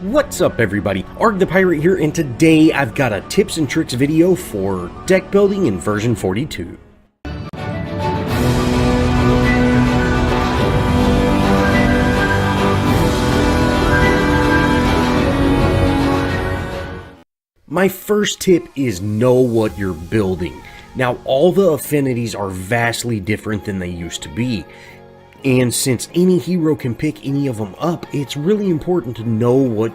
What's up everybody, Arrg the Pirate here, and today I've got a tips and tricks video for deck building in version 42. My first tip is know what you're building. Now all the affinities are vastly different than they used to be. And since any hero can pick any of them up, it's really important to know what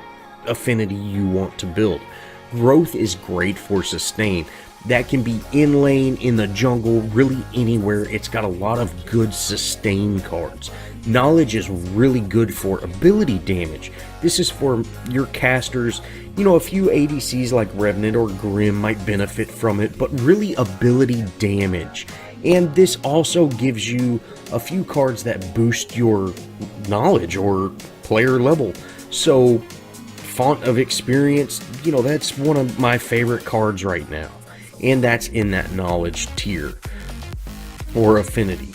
affinity you want to build. Growth is great for sustain. That can be in lane, in the jungle, really anywhere. It's got a lot of good sustain cards. Knowledge is really good for ability damage. This is for your casters. You know, a few ADCs like Revenant or Grim might benefit from it, but really ability damage. And this also gives you a few cards that boost your knowledge or player level. So, Font of Experience, you know, that's one of my favorite cards right now. And that's in that knowledge tier or affinity.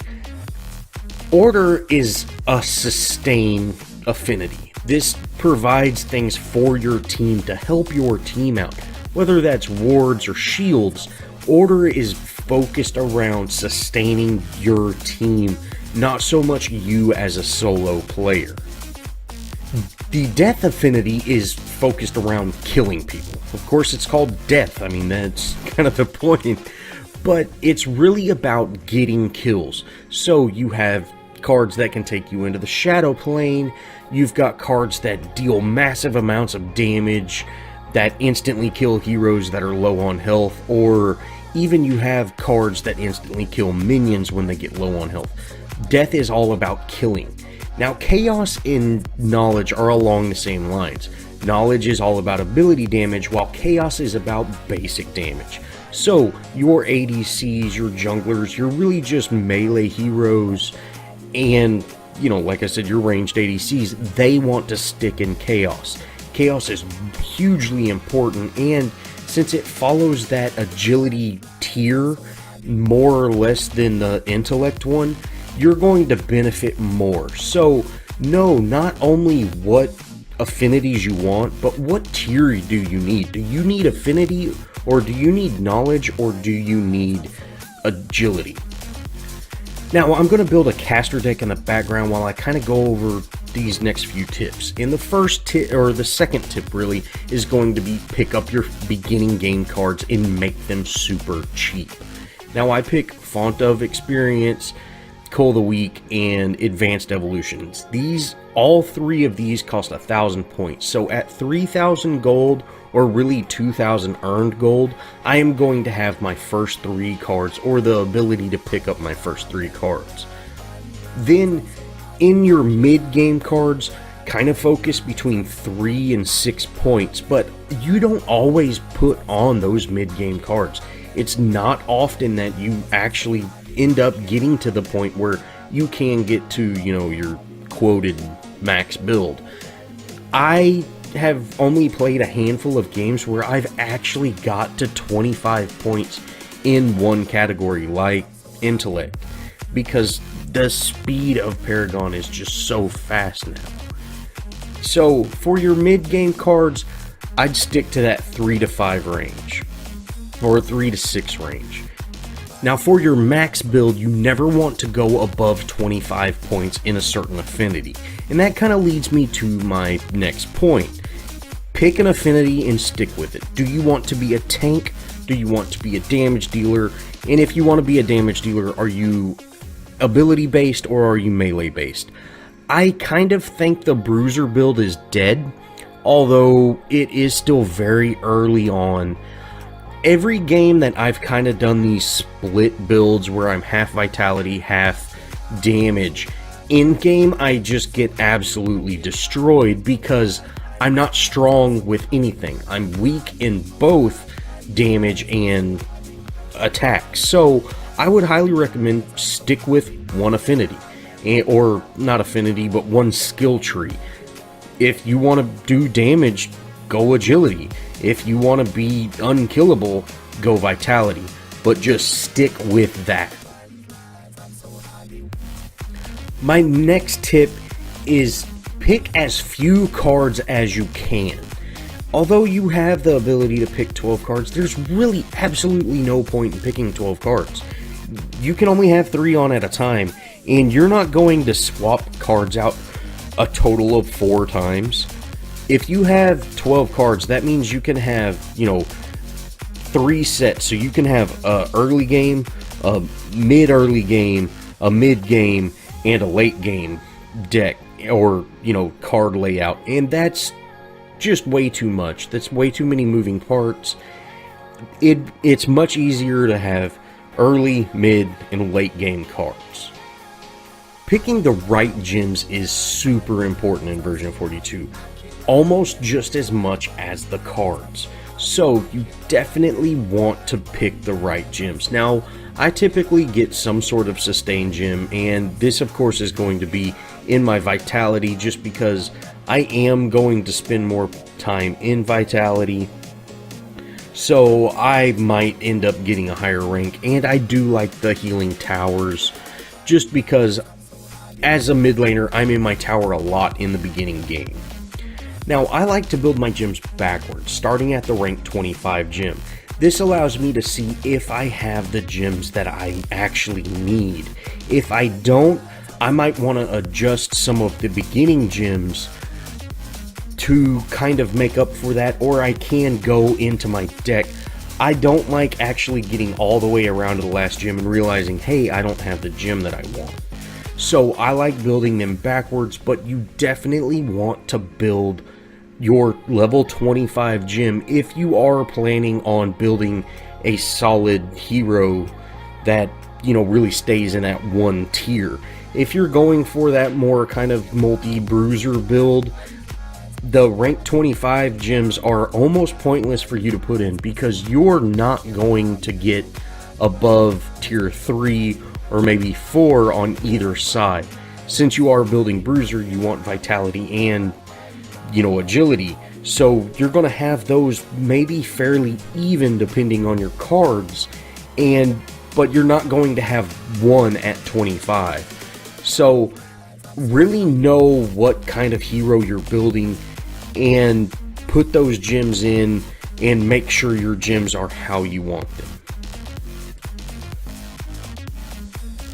Order is a sustain affinity. This provides things for your team to help your team out. Whether that's wards or shields, Order is focused around sustaining your team, not so much you as a solo player. The Death affinity is focused around killing people. Of course, it's called Death. I mean, that's kind of the point. But it's really about getting kills. So you have cards that can take you into the Shadow Plane. You've got cards that deal massive amounts of damage, that instantly kill heroes that are low on health, or even you have cards that instantly kill minions when they get low on health. Death is all about killing. Now, Chaos and Knowledge are along the same lines. Knowledge is all about ability damage, while Chaos is about basic damage. So, your ADCs, your junglers, you're really just melee heroes, and, you know, like I said, your ranged ADCs, they want to stick in Chaos. Chaos is hugely important, and since it follows that agility tier more or less than the intellect one, you're going to benefit more. So know not only what affinities you want, but what tier do you need. Do you need affinity, or do you need knowledge, or do you need agility? Now, I'm going to build a caster deck in the background while I kind of go over these next few tips. And the first tip, or the second tip really, is going to be pick up your beginning game cards and make them super cheap. Now, I pick Font of Experience, Call of the Week, and Advanced Evolutions. All three of these cost 1,000 points. So at 3,000 gold, or really 2,000 earned gold, I am going to have my first 3 cards, or the ability to pick up my first 3 cards. Then, in your mid-game cards, kind of focus between 3 and 6 points, but you don't always put on those mid-game cards. It's not often that you actually end up getting to the point where you can get to, you know, your quoted max build. I have only played a handful of games where I've actually got to 25 points in one category, like intellect, because the speed of Paragon is just so fast now. So for your mid-game cards, I'd stick to that 3 to 5 range, or 3 to 6 range. Now for your max build, you never want to go above 25 points in a certain affinity. And that kind of leads me to my next point. Pick an affinity and stick with it. Do you want to be a tank? Do you want to be a damage dealer? And if you want to be a damage dealer, are you ability based or are you melee based? I kind of think the bruiser build is dead, although it is still very early on. Every game that I've kind of done these split builds where I'm half vitality, half damage, in game I just get absolutely destroyed because I'm not strong with anything. I'm weak in both damage and attack. So I would highly recommend stick with one affinity, or not affinity, but one skill tree. If you want to do damage, go agility. If you want to be unkillable, go vitality. But just stick with that. My next tip is pick as few cards as you can. Although you have the ability to pick 12 cards, there's really absolutely no point in picking 12 cards. You can only have 3 on at a time, and you're not going to swap cards out a total of 4 times. If you have 12 cards, that means you can have, 3 sets. So you can have a early game, a mid-early game, a mid-game, and a late-game deck, or, card layout. And that's just way too much. That's way too many moving parts. It's much easier to have early, mid, and late game cards. Picking the right gems is super important in version 42, almost just as much as the cards. So you definitely want to pick the right gems. Now, I typically get some sort of sustain gem, and this of course is going to be in my vitality, just because I am going to spend more time in vitality, so I might end up getting a higher rank. And I do like the healing towers, just because as a mid laner I'm in my tower a lot in the beginning game. Now, I like to build my gems backwards, starting at the rank 25 gem. This allows me to see if I have the gems that I actually need. If I don't, I might want to adjust some of the beginning gems to kind of make up for that, or I can go into my deck. I don't like actually getting all the way around to the last gem and realizing, hey, I don't have the gem that I want. So I like building them backwards, but you definitely want to build your level 25 gem if you are planning on building a solid hero that, really stays in that one tier. If you're going for that more kind of multi-bruiser build, the rank 25 gems are almost pointless for you to put in, because you're not going to get above tier 3 or maybe 4 on either side. Since you are building bruiser, you want vitality and, agility. So you're going to have those maybe fairly even depending on your cards, but you're not going to have one at 25. So really know what kind of hero you're building and put those gems in, and make sure your gems are how you want them.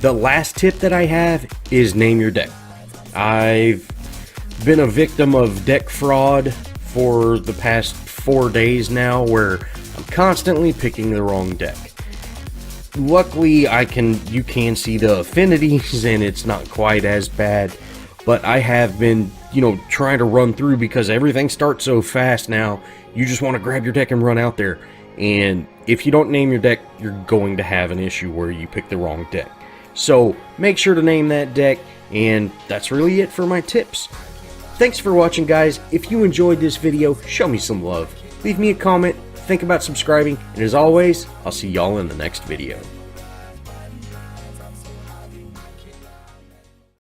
The last tip that I have is name your deck. I've been a victim of deck fraud for the past 4 days now, where I'm constantly picking the wrong deck. Luckily, you can see the affinities, and it's not quite as bad, but I have been, trying to run through, because everything starts so fast now. You just want to grab your deck and run out there, and if you don't name your deck, you're going to have an issue where you pick the wrong deck. So make sure to name that deck, and that's really it for my tips. Thanks for watching, guys. If you enjoyed this video, show me some love. Leave me a comment, think about subscribing, and as always, I'll see y'all in the next video.